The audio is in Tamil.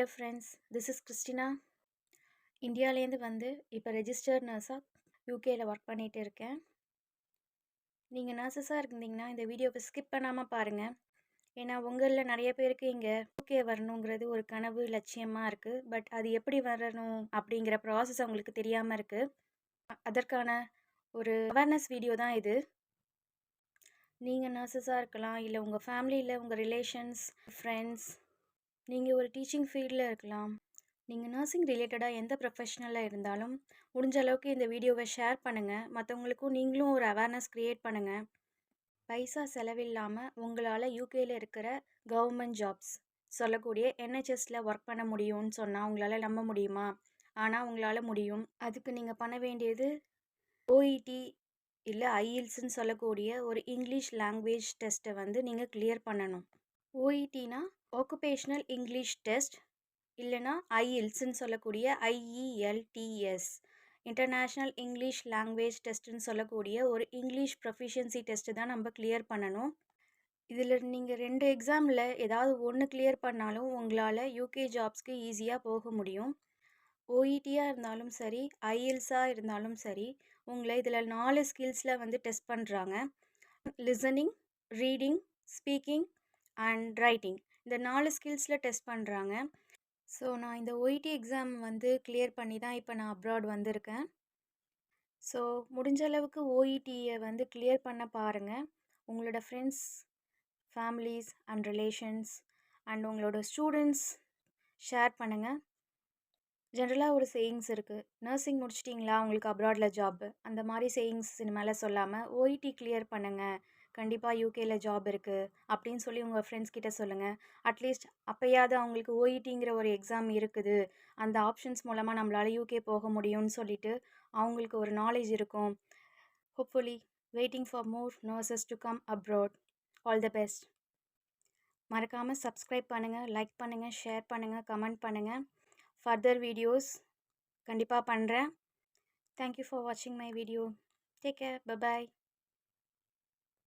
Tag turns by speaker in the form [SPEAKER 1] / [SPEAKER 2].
[SPEAKER 1] Hello friends, this is Christina. இந்தியாவிலேருந்து வந்து இப்போ ரெஜிஸ்டர்ட் நர்ஸாக யூகேயில் ஒர்க் பண்ணிகிட்டு இருக்கேன். நீங்கள் நர்சஸாக இருந்தீங்கன்னா இந்த வீடியோவை ஸ்கிப் பண்ணாமல் பாருங்கள். ஏன்னா உங்களில் நிறைய பேருக்கு இங்கே யூகே வரணுங்கிறது ஒரு கனவு லட்சியமாக இருக்குது. பட் அது எப்படி வரணும் அப்படிங்கிற ப்ராசஸ் அவங்களுக்கு தெரியாமல் இருக்குது. அதற்கான ஒரு அவேர்னஸ் வீடியோ தான் இது. நீங்கள் நர்சஸாக இருக்கலாம், இல்லை உங்கள் ஃபேமிலியில் உங்கள் ரிலேஷன்ஸ், ஃப்ரெண்ட்ஸ், நீங்கள் ஒரு டீச்சிங் ஃபீல்டில் இருக்கலாம். நீங்கள் நர்சிங் ரிலேட்டடாக எந்த ப்ரொஃபஷ்னலாக இருந்தாலும் முடிஞ்ச அளவுக்கு இந்த வீடியோவை ஷேர் பண்ணுங்கள். மற்றவங்களுக்கும் நீங்களும் ஒரு அவேர்னஸ் க்ரியேட் பண்ணுங்கள். பைசா செலவில்லாமல் உங்களால் யூகேயில் இருக்கிற கவர்மெண்ட் ஜாப்ஸ் சொல்லக்கூடிய என்ஹெச்எஸில் ஒர்க் பண்ண முடியும்னு சொன்னால் உங்களால் நம்ப முடியுமா? ஆனால் உங்களால் முடியும். அதுக்கு நீங்கள் பண்ண வேண்டியது ஓஇடி இல்லை ஐஇல்ஸ்ன்னு சொல்லக்கூடிய ஒரு இங்கிலீஷ் லாங்குவேஜ் டெஸ்ட்டை வந்து நீங்கள் கிளியர் பண்ணணும். ஓஇடினா ஆக்குபேஷ்னல் இங்கிலீஷ் டெஸ்ட், இல்லைனா ஐஇல்ஸ்ன்னு சொல்லக்கூடிய ஐஇஎல்டிஎஸ் இன்டர்நேஷ்னல் இங்கிலீஷ் லாங்குவேஜ் டெஸ்ட்டுன்னு சொல்லக்கூடிய ஒரு இங்கிலீஷ் ப்ரொஃபிஷியன்சி டெஸ்ட்டு தான் நம்ம கிளியர் பண்ணணும். இதில் நீங்கள் 2 எக்ஸாமில் ஏதாவது ஒன்று கிளியர் பண்ணாலும் உங்களால் யூகே ஜாப்ஸ்க்கு ஈஸியாக போக முடியும். ஓஇடியாக இருந்தாலும் சரி, ஐஇல்ஸாக இருந்தாலும் சரி, உங்களை இதில் 4 ஸ்கில்ஸில் வந்து டெஸ்ட் பண்ணுறாங்க. Listening, reading, speaking and writing, இந்த 4 ஸ்கில்ஸில் டெஸ்ட் பண்ணுறாங்க. ஸோ நான் இந்த ஓஇடி எக்ஸாம் வந்து கிளியர் பண்ணி தான் இப்போ நான் அப்ராட் வந்திருக்கேன். ஸோ முடிஞ்ச அளவுக்கு ஓஇடியை வந்து கிளியர் பண்ண பாருங்கள். உங்களோட friends, families and relations and உங்களோட ஸ்டூடெண்ட்ஸ் ஷேர் பண்ணுங்கள். ஜென்ரலாக ஒரு சேயிங்ஸ் இருக்குது, நர்சிங் முடிச்சிட்டிங்களா உங்களுக்கு அப்ராடில் ஜாப், அந்த மாதிரி சேயிங்ஸ் இனிமேல் சொல்லாமல் ஓஇடி கிளியர் பண்ணுங்கள், கண்டிப்பாக யூகேயில் ஜாப் இருக்குது அப்படின்னு சொல்லி உங்கள் ஃப்ரெண்ட்ஸ் கிட்ட சொல்லுங்கள். அட்லீஸ்ட் அப்போயாவது அவங்களுக்கு ஓஇடிங்கிற ஒரு எக்ஸாம் இருக்குது, அந்த ஆப்ஷன்ஸ் மூலமாக நம்மளால் யூகே போக முடியும்னு சொல்லிட்டு அவங்களுக்கு ஒரு நாலேஜ் இருக்கும். Hopefully waiting for more nurses to come abroad. All the best. மறக்காமல் சப்ஸ்கிரைப் பண்ணுங்கள், லைக் பண்ணுங்கள், ஷேர் பண்ணுங்கள், கமெண்ட் பண்ணுங்கள். ஃபர்தர் வீடியோஸ் கண்டிப்பாக பண்ணுறேன். தேங்க்யூ ஃபார் வாட்சிங் my video. Take care. Bye bye.